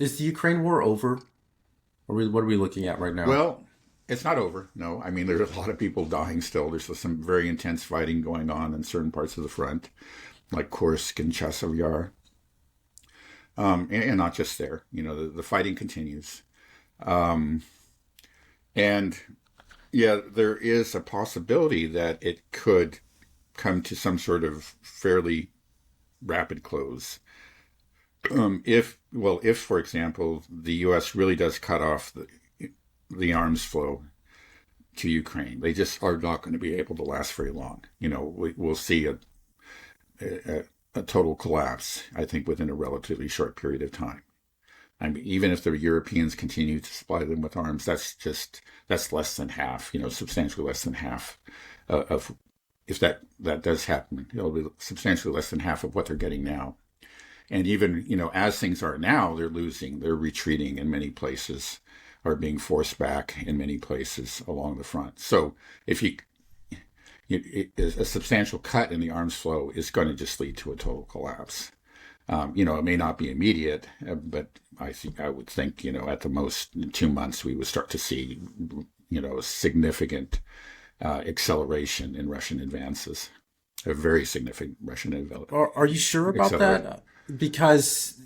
Is the Ukraine war over? What are we looking at right now? Well, it's not over. No, I mean there's a lot of people dying still. There's some very intense fighting going on in certain parts of the front, like Kursk and Chasiv Yar, and not just there. The fighting continues, um, and yeah, there is a possibility that it could come to some sort of fairly rapid close. If, for example, the U.S. really does cut off the arms flow to Ukraine, they just are not going to be able to last very long. We'll see a, a total collapse, I think, within a relatively short period of time. I mean, even if the Europeans continue to supply them with arms, that's less than half. Substantially less than half of if that does happen, it'll be substantially less than half of what they're getting now. And even, as things are now, they're retreating in many places, are being forced back in many places along the front. So if a substantial cut in the arms flow is going to just lead to a total collapse. It may not be immediate, but I would think, at the most in 2 months, we would start to see, a significant acceleration in Russian advances, a very significant Russian Are you sure about acceleration. that? Because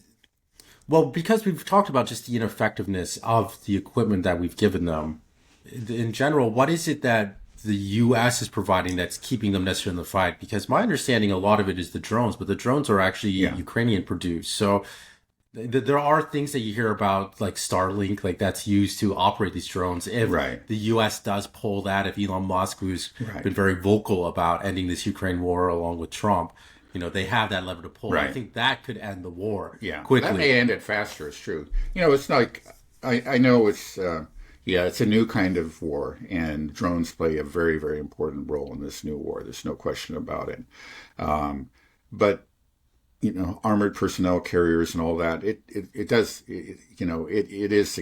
we've talked about just the ineffectiveness of the equipment that we've given them. In general, what is it that the U.S. is providing that's keeping them necessary in the fight? Because my understanding, a lot of it is the drones, but the drones are actually Yeah, Ukrainian produced. So there are things that you hear about, like Starlink, like that's used to operate these drones. If right, the U.S. does pull that, if Elon Musk, who's right, been very vocal about ending this Ukraine war along with Trump, they have that lever to pull. I right. think that could end the war Yeah, that quickly. may end it faster. It's true. It's like I know it's a new kind of war, and drones play a very, very important role in this new war. There's no question about it. But armored personnel carriers and all that, it does, it is,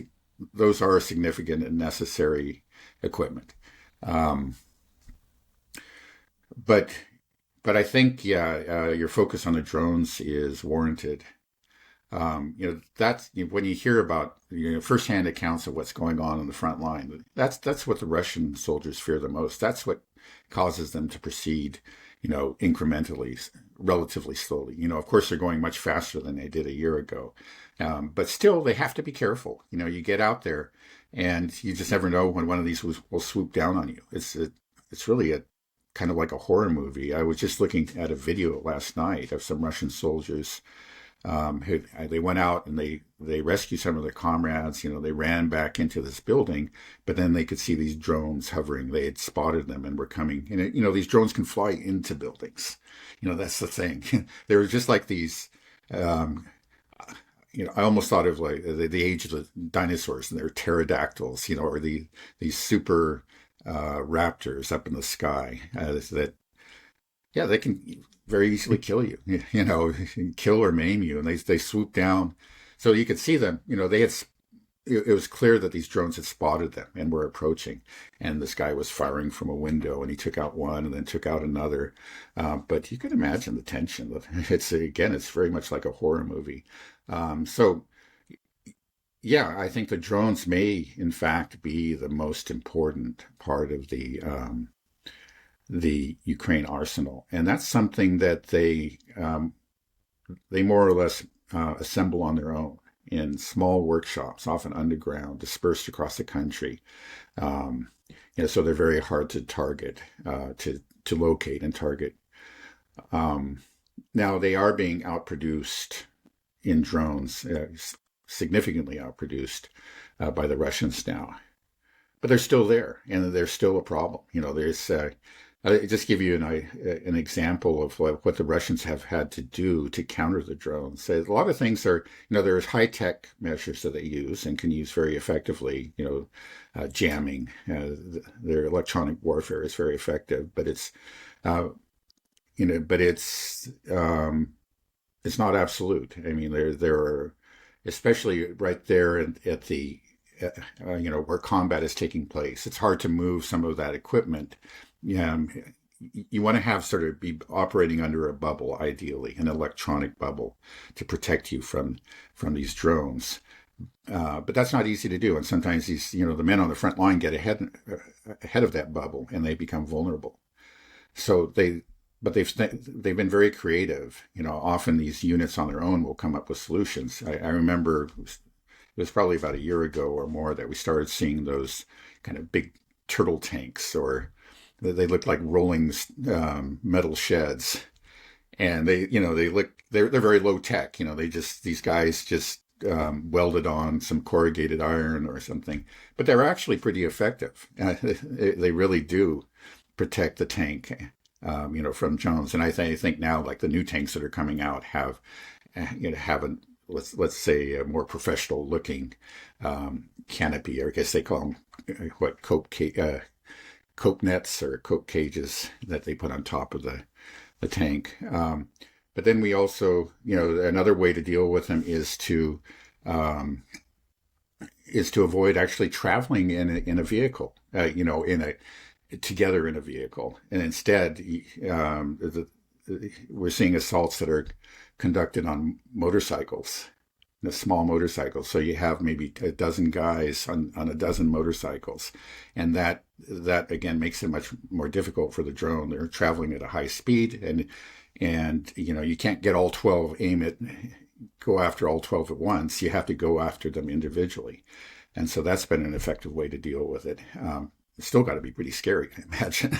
those are significant and necessary equipment. Um, but but I think, yeah, your focus on the drones is warranted. That's when you hear about firsthand accounts of what's going on the front line. That's what the Russian soldiers fear the most. That's what causes them to proceed, incrementally, relatively slowly. Of course, they're going much faster than they did a year ago, but still, they have to be careful. You get out there, and you just never know when one of these will swoop down on you. It's really a kind of like a horror movie. I was just looking at a video last night of some Russian soldiers they went out and they rescued some of their comrades. They ran back into this building, but then they could see these drones hovering. They had spotted them and were coming. And these drones can fly into buildings. That's the thing. They were just like these. Um, I almost thought of like the age of the dinosaurs, and they're pterodactyls. Or these super raptors up in the sky that yeah, they can very easily kill you, kill or maim you. And they swoop down. So you could see them, it was clear that these drones had spotted them and were approaching. And this guy was firing from a window, and he took out one and then took out another. But you can imagine the tension. It's very much like a horror movie. So, yeah, I think the drones may, in fact, be the most important part of the Ukraine arsenal, and that's something that they more or less assemble on their own in small workshops, often underground, dispersed across the country. Um, so they're very hard to target, to locate and target. Um, Now they are being outproduced in drones, significantly outproduced by the Russians now, but they're still there, and they're still a problem. There's I just give you an example of what the Russians have had to do to counter the drones. So a lot of things are, there's high tech measures that they use and can use very effectively. Jamming, their electronic warfare is very effective, but uh, it's not absolute. I mean, there are, especially right there at the where combat is taking place. It's hard to move some of that equipment. Yeah, you want to have sort of be operating under a bubble, ideally, an electronic bubble, to protect you from these drones. But that's not easy to do. And sometimes the men on the front line get ahead of that bubble and they become vulnerable. So but they've been very creative. Often these units on their own will come up with solutions. I remember it was probably about a year ago or more that we started seeing those kind of big turtle tanks, or they look like rolling metal sheds, and they're very low tech. These guys just welded on some corrugated iron or something, but they're actually pretty effective. They really do protect the tank, from drones. And I think now, like the new tanks that are coming out have a let's say a more professional looking canopy, or I guess they call them coke nets or coke cages that they put on top of the tank. But then we also, another way to deal with them is to avoid actually traveling in a vehicle, together in a vehicle, and instead, we're seeing assaults that are conducted on motorcycles, small motorcycles. So you have maybe a dozen guys on a dozen motorcycles, and that again makes it much more difficult for the drone. They're traveling at a high speed, and you can't get all 12 go after all 12 at once. You have to go after them individually, and so that's been an effective way to deal with it. It's still got to be pretty scary, I imagine.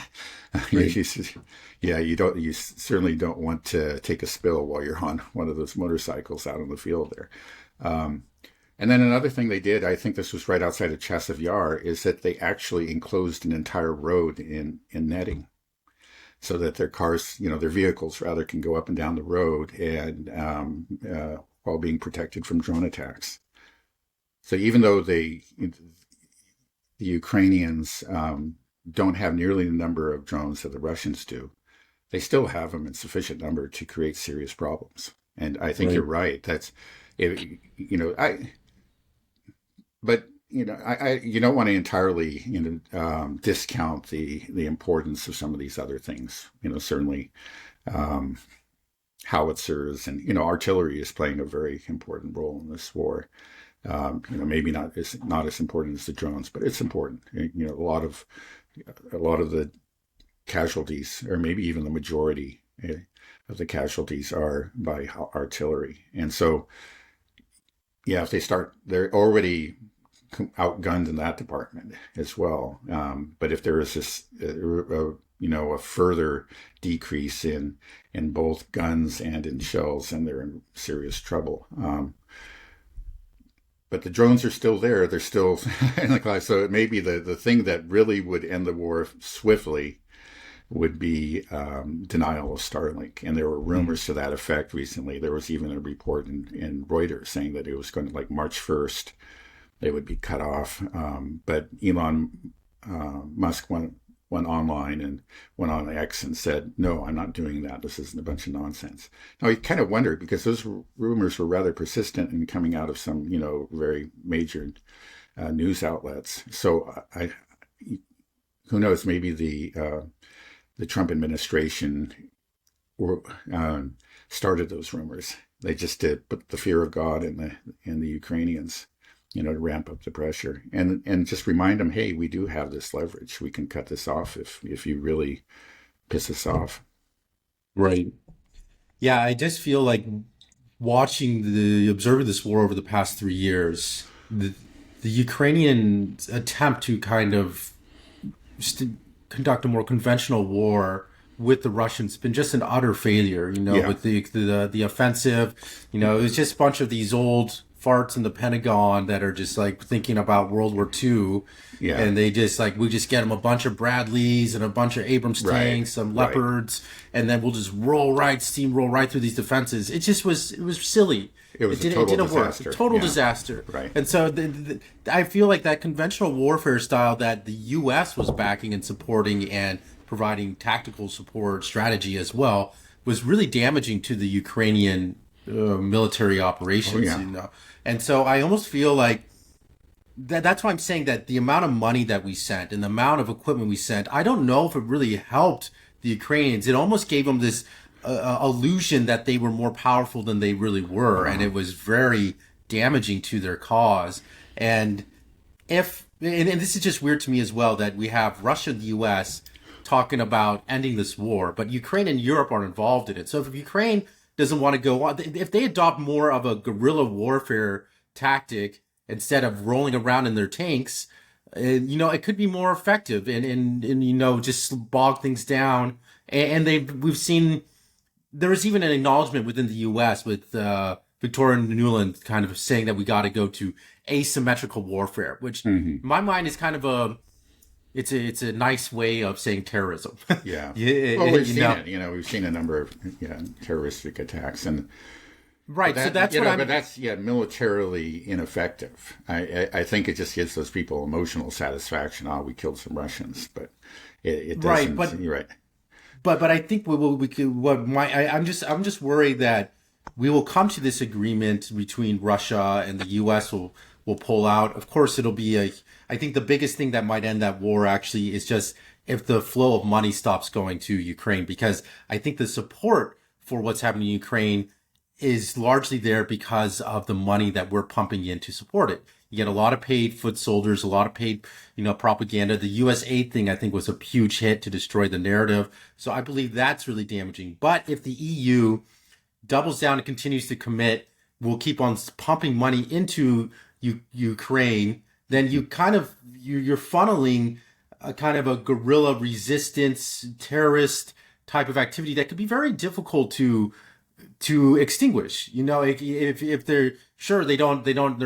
Right. You certainly don't want to take a spill while you're on one of those motorcycles out on the field there. And then another thing they did, I think this was right outside of Chassev Yar, is that they actually enclosed an entire road in netting, so that their cars, their vehicles rather, can go up and down the road and while being protected from drone attacks. So even though the Ukrainians don't have nearly the number of drones that the Russians do, they still have them in sufficient number to create serious problems. And I think you're right. That's, but you don't want to entirely discount the importance of some of these other things. Certainly howitzers and artillery is playing a very important role in this war. Maybe not as important as the drones, but it's important. A lot of the casualties, or maybe even the majority of the casualties, are by artillery. And so, if they're already outgunned in that department as well. But if there is this, a further decrease in both guns and in shells, then they're in serious trouble. But the drones are still there. They're still in the class. So it may be the thing that really would end the war swiftly would be denial of Starlink. And there were rumors to that effect recently. There was even a report in Reuters saying that it was going to, like, March 1st, they would be cut off. But Elon Musk went online and went on X and said, no, I'm not doing that. This isn't a bunch of nonsense. Now, you kind of wondered, because those rumors were rather persistent and coming out of some, very major news outlets. So who knows, maybe the Trump administration started those rumors. They just did put the fear of God in the Ukrainians, to ramp up the pressure and just remind them, hey, we do have this leverage. We can cut this off if you really piss us off. Right. Yeah, I just feel like observing this war over the past 3 years, the Ukrainian attempt to kind of conduct a more conventional war with the Russians has been just an utter failure. With the offensive, it was just a bunch of these old farts in the Pentagon that are just like thinking about World War II. Yeah. And they just we just get them a bunch of Bradleys and a bunch of Abrams tanks, some Leopards, and then we'll just steamroll right through these defenses. It was silly. It didn't work. Total disaster. Right. And so I feel like that conventional warfare style that the U.S. was backing and supporting and providing tactical support strategy as well was really damaging to the Ukrainian military operations. And so I almost feel like that's why I'm saying that the amount of money that we sent and the amount of equipment we sent, I don't know if it really helped the Ukrainians. It almost gave them this illusion that they were more powerful than they really were. And it was very damaging to their cause. And and this is just weird to me as well, that we have Russia and the U.S. talking about ending this war, but Ukraine and Europe aren't involved in it. So if Ukraine doesn't want to go on, if they adopt more of a guerrilla warfare tactic instead of rolling around in their tanks, it could be more effective and just bog things down. And we've seen there was even an acknowledgement within the U.S. with Victoria Nuland kind of saying that we got to go to asymmetrical warfare, which in my mind is kind of it's a nice way of saying terrorism. Yeah. Well, we've seen it. We've seen a number of terroristic attacks, and right. So that's but that's militarily ineffective. I think it just gives those people emotional satisfaction. Oh, we killed some Russians, but it doesn't. Right, you're right. But I think I'm just worried that we will come to this agreement between Russia and the U.S. will pull out. Of course, it'll be I think the biggest thing that might end that war actually is just if the flow of money stops going to Ukraine, because I think the support for what's happening in Ukraine is largely there because of the money that we're pumping in to support it. You get a lot of paid foot soldiers, a lot of paid, propaganda. The U.S. aid thing, I think, was a huge hit to destroy the narrative. So I believe that's really damaging. But if the EU doubles down and continues to commit, will keep on pumping money into Ukraine, then you're funneling a kind of a guerrilla resistance, terrorist type of activity that could be very difficult to extinguish. If they're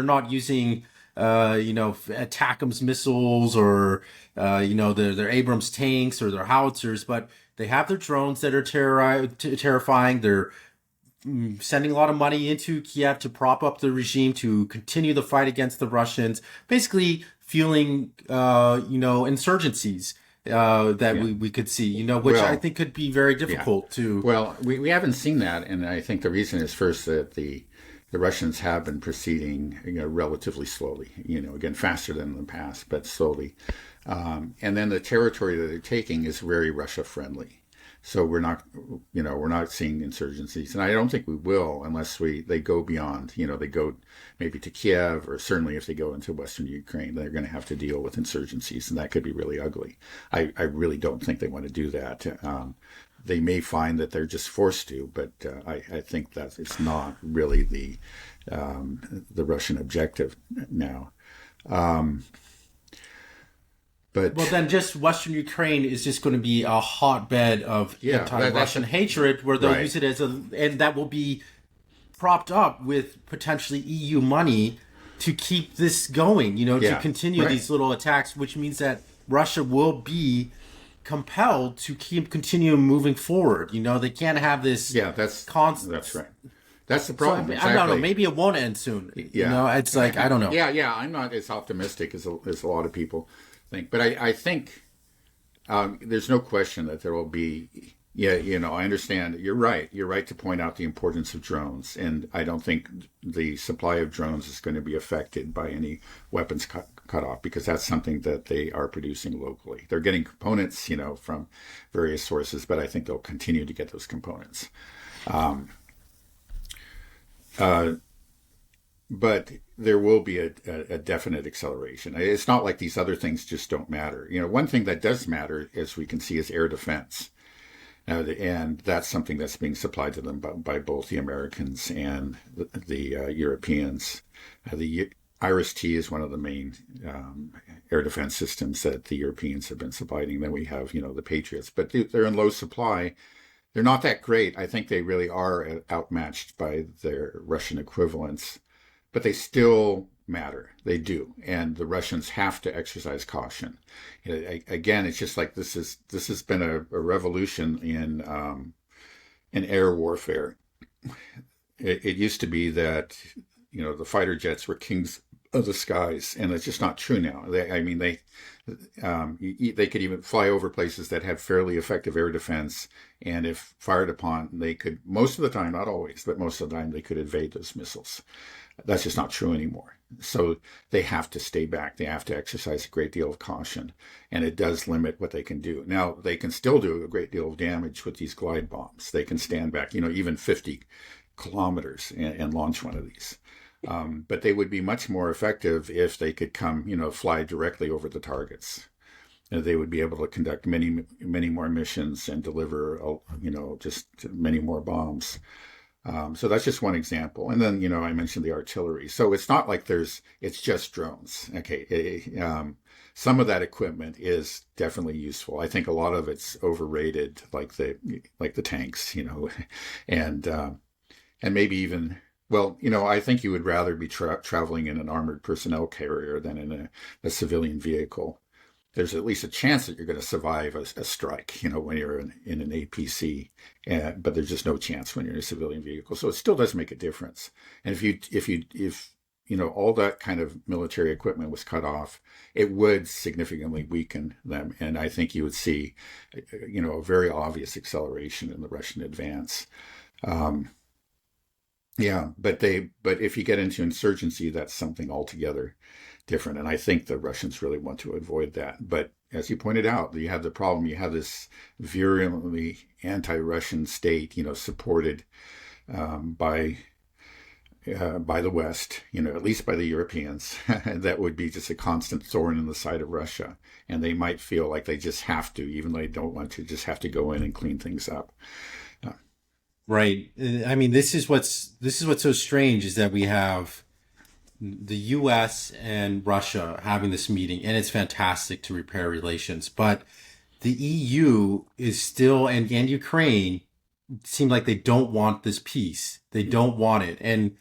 not using ATACMS missiles or their Abrams tanks or their howitzers, but they have their drones that are terrifying. They're sending a lot of money into Kiev to prop up the regime, to continue the fight against the Russians, basically fueling insurgencies we could see, which I think could be very difficult to. Well, we haven't seen that, and I think the reason is first that the Russians have been proceeding relatively slowly, again faster than in the past, but slowly, and then the territory that they're taking is very Russia friendly. So we're not seeing insurgencies, and I don't think we will unless they go beyond. They go maybe to Kiev, or certainly if they go into Western Ukraine, they're going to have to deal with insurgencies, and that could be really ugly. I really don't think they want to do that. They may find that they're just forced to, but I think that it's not really the Russian objective now. Well, then just Western Ukraine is just going to be a hotbed of anti-Russian hatred, where they'll use it and that will be propped up with potentially EU money to keep this going, to continue these little attacks, which means that Russia will be compelled to continue moving forward. They can't have this. Yeah, that's right. That's the problem. So, exactly. I don't know. Maybe it won't end soon. Yeah. It's like, I don't know. Yeah. I'm not as optimistic as a lot of people think, but I think there's no question that there will be. I understand. You're right. You're right to point out the importance of drones, and I don't think the supply of drones is going to be affected by any weapons cut off, because that's something that they are producing locally. They're getting components, from various sources, but I think they'll continue to get those components. But there will be a definite acceleration. It's not like these other things just don't matter. One thing that does matter, as we can see, is air defense. And that's something that's being supplied to them by both the Americans and the Europeans. The IRIS-T is one of the main air defense systems that the Europeans have been supplying. Then we have, the Patriots. But they're in low supply. They're not that great. I think they really are outmatched by their Russian equivalents. But they still matter. They do. And the Russians have to exercise caution. Again, it's just like this has been a revolution in air warfare. It used to be that, the fighter jets were kings of the skies, and it's just not true now. They could even fly over places that had fairly effective air defense, and if fired upon, they could, most of the time, not always, but most of the time, they could evade those missiles. That's just not true anymore. So they have to stay back. They have to exercise a great deal of caution, and it does limit what they can do. Now, they can still do a great deal of damage with these glide bombs. They can stand back, even 50 kilometers and launch one of these. But they would be much more effective if they could fly directly over the targets. They would be able to conduct many more missions and deliver, just many more bombs. So that's just one example. And then, I mentioned the artillery. So it's not like it's just drones. Okay. Some of that equipment is definitely useful. I think a lot of it's overrated, like the tanks, and, and maybe even, well, I think you would rather be traveling in an armored personnel carrier than in a civilian vehicle. There's at least a chance that you're going to survive a strike, when you're in an APC, but there's just no chance when you're in a civilian vehicle. So it still does make a difference. And if all that kind of military equipment was cut off, it would significantly weaken them. And I think you would see, a very obvious acceleration in the Russian advance. Yeah, but if you get into insurgency, that's something altogether different. And I think the Russians really want to avoid that. But as you pointed out, you have the problem. You have this virulently anti-Russian state, supported by the West, at least by the Europeans. That would be just a constant thorn in the side of Russia. And they might feel like they just have to, even though they don't want to, just have to go in and clean things up. Right. I mean, this is what's so strange is that we have the U.S. and Russia having this meeting, and it's fantastic to repair relations. But the EU is still, and Ukraine seem like they don't want this peace. They don't want it. And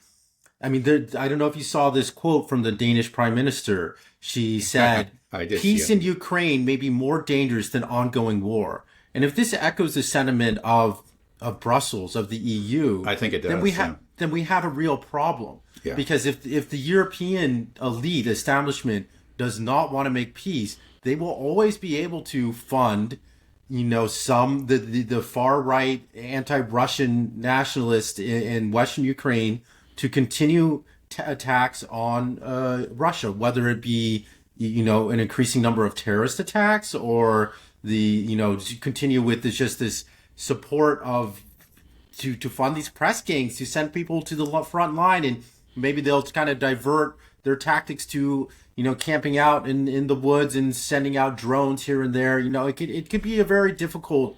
I mean, I don't know if you saw this quote from the Danish Prime Minister. She said, I did peace in Ukraine may be more dangerous than ongoing war. And if this echoes the sentiment of Brussels, of the EU, I think it does. Then we have a real problem. Yeah. Because if the European elite establishment does not want to make peace, they will always be able to fund, the far right anti-Russian nationalists in Western Ukraine to continue attacks on Russia, whether it be an increasing number of terrorist attacks or to continue with this support to fund these press gangs, to send people to the front line, and maybe they'll kind of divert their tactics to camping out in the woods and sending out drones here and there. It could be a very difficult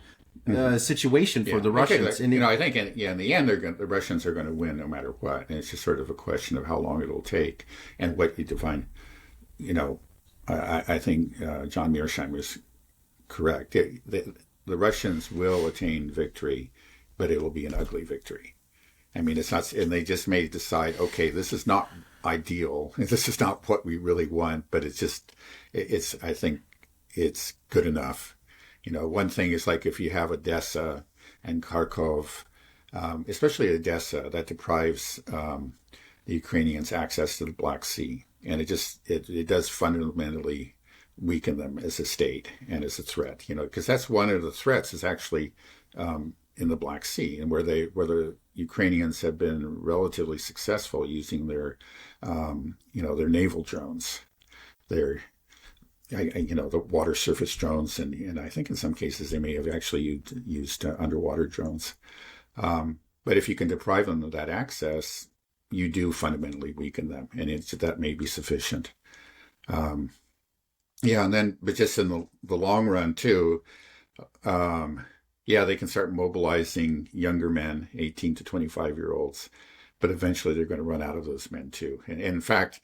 situation for the Russians. Okay, I think in the end the Russians are going to win no matter what, and it's just sort of a question of how long it'll take and what you define. I think John Mearsheimer is correct. The Russians will attain victory, but it will be an ugly victory. I mean, it's not, and they just may decide, okay, this is not ideal. This is not what we really want, but I think it's good enough. One thing is like if you have Odessa and Kharkov, especially Odessa, that deprives the Ukrainians access to the Black Sea. And it does fundamentally weaken them as a state and as a threat, because that's one of the threats is actually in the Black Sea, and where the Ukrainians have been relatively successful using their naval drones, the water surface drones, and I think in some cases they may have actually used underwater drones. But if you can deprive them of that access, you do fundamentally weaken them, and that may be sufficient. But just in the long run too, they can start mobilizing younger men, 18 to 25-year-olds, but eventually they're going to run out of those men too. And in fact,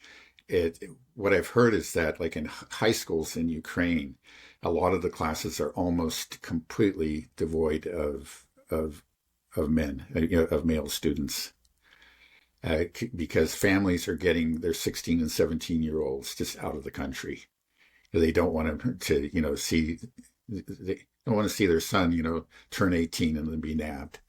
what I've heard is that like in high schools in Ukraine, a lot of the classes are almost completely devoid of men, of male students. Because families are getting their 16 and 17-year-olds just out of the country. They don't want to see, they don't want to see their son, turn 18 and then be nabbed.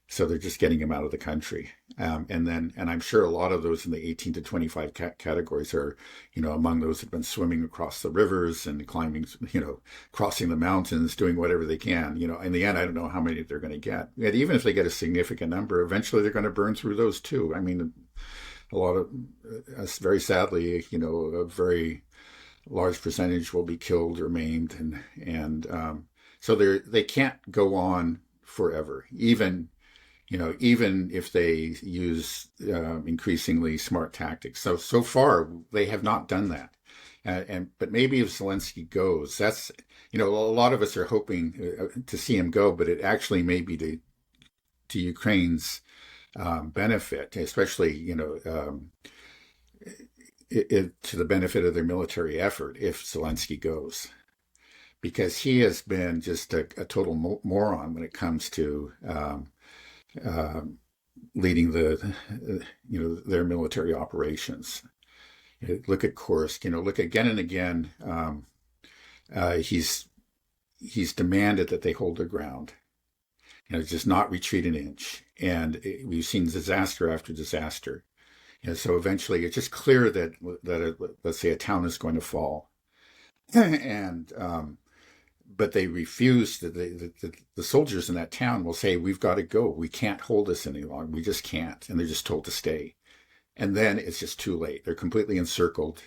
So they're just getting him out of the country. And I'm sure a lot of those in the 18 to 25 categories are, among those who've been swimming across the rivers and climbing, crossing the mountains, doing whatever they can. In the end, I don't know how many they're going to get. Yet even if they get a significant number, eventually they're going to burn through those too. I mean, very sadly, a very large percentage will be killed or maimed, and so they can't go on forever. Even even if they use increasingly smart tactics. So far, they have not done that. But maybe if Zelensky goes, that's, a lot of us are hoping to see him go, but it actually may be to Ukraine's benefit, especially, to the benefit of their military effort if Zelensky goes, because he has been just a total moron when it comes to leading their military operations. Look at Kursk. Look again and again. He's demanded that they hold their ground. Just not retreat an inch. And we've seen disaster after disaster. So eventually, it's just clear that let's say a town is going to fall, and but they refuse. The soldiers in that town will say, "We've got to go. We can't hold this any longer. We just can't," and they're just told to stay. And then it's just too late. They're completely encircled,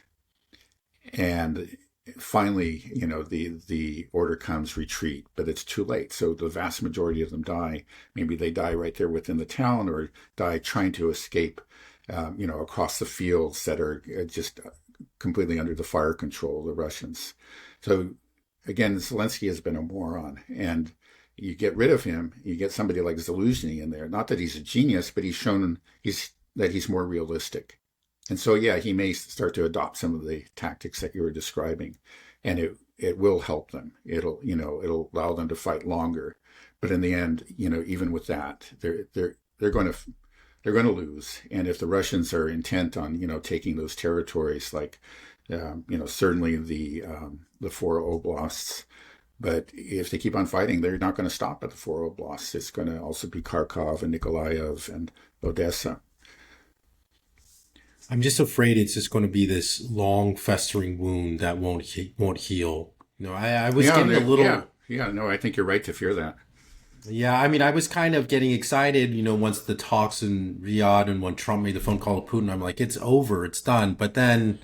and finally, the order comes, retreat, but it's too late. So the vast majority of them die. Maybe they die right there within the town, or die trying to escape, across the fields that are just completely under the fire control of the Russians. So again, Zelensky has been a moron, and you get rid of him, you get somebody like Zelensky in there. Not that he's a genius, but he's shown that he's more realistic. And so, yeah, he may start to adopt some of the tactics that you were describing, and it will help them. It'll allow them to fight longer. But in the end, even with that, they're going to lose. And if the Russians are intent on, taking those territories, like, certainly the 4 oblasts, but if they keep on fighting, they're not going to stop at the 4 oblasts. It's going to also be Kharkov and Nikolaev and Odessa. I'm just afraid it's just going to be this long festering wound that won't heal. I was getting a little. Yeah. No, I think you're right to fear that. Yeah, I mean, I was kind of getting excited, once the talks in Riyadh and when Trump made the phone call to Putin, I'm like, it's over, it's done. But then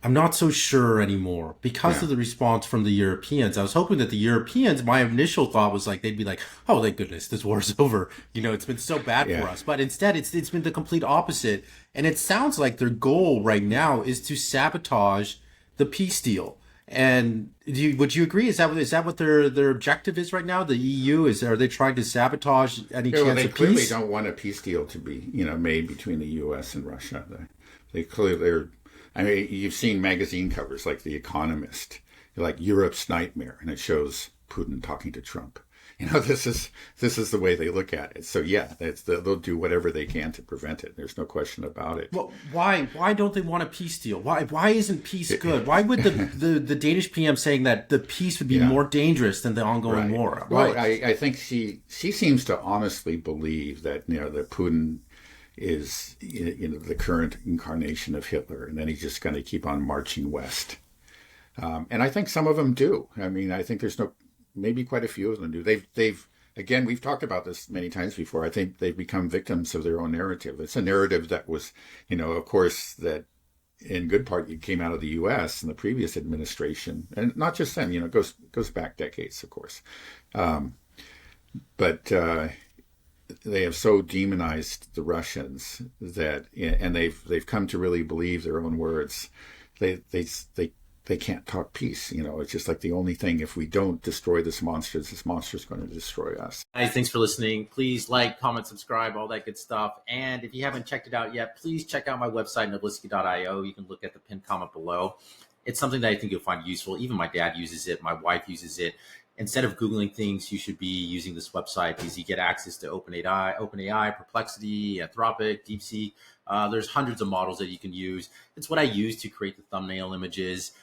I'm not so sure anymore because of the response from the Europeans. I was hoping that the Europeans, my initial thought was like, they'd be like, oh, thank goodness, this war's over. It's been so bad for us. But instead, it's been the complete opposite. And it sounds like their goal right now is to sabotage the peace deal. And would you agree? Is that what their objective is right now? The EU are they trying to sabotage any chance of peace? They clearly don't want a peace deal to be made between the U.S. and Russia. They clearly I mean, you've seen magazine covers like The Economist, like Europe's nightmare, and it shows Putin talking to Trump. This is the way they look at it. So yeah, they'll do whatever they can to prevent it. There's no question about it. Well, why don't they want a peace deal? Why isn't peace good? Why would the Danish PM saying that the peace would be more dangerous than the ongoing war? Well, I think she seems to honestly believe that that Putin is the current incarnation of Hitler, and then he's just going to keep on marching west. And I think some of them do. I mean, I think maybe quite a few of them do. They've again, we've talked about this many times before. I think they've become victims of their own narrative. It's a narrative that was, of course, that in good part it came out of the U.S. and the previous administration, and not just them. Goes back decades, of course. But they have so demonized the Russians and they've come to really believe their own words. They can't talk peace. It's just like the only thing, if we don't destroy this monster's going to destroy us. Guys, thanks for listening. Please like, comment, subscribe, all that good stuff. And if you haven't checked it out yet, please check out my website, nobliski.io. You can look at the pinned comment below. It's something that I think you'll find useful. Even my dad uses it. My wife uses it. Instead of Googling things, you should be using this website because you get access to OpenAI, Perplexity, Anthropic, DeepSeek. There's hundreds of models that you can use. It's what I use to create the thumbnail images,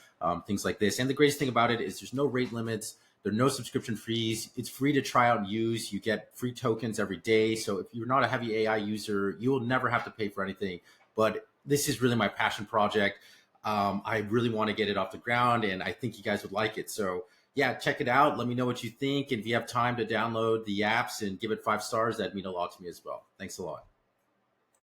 things like this. And the greatest thing about it is there's no rate limits. There are no subscription fees. It's free to try out and use. You get free tokens every day. So if you're not a heavy AI user, you will never have to pay for anything. But this is really my passion project. I really want to get it off the ground, and I think you guys would like it. So yeah, check it out. Let me know what you think. And if you have time to download the apps and give it 5 stars, that'd mean a lot to me as well. Thanks a lot.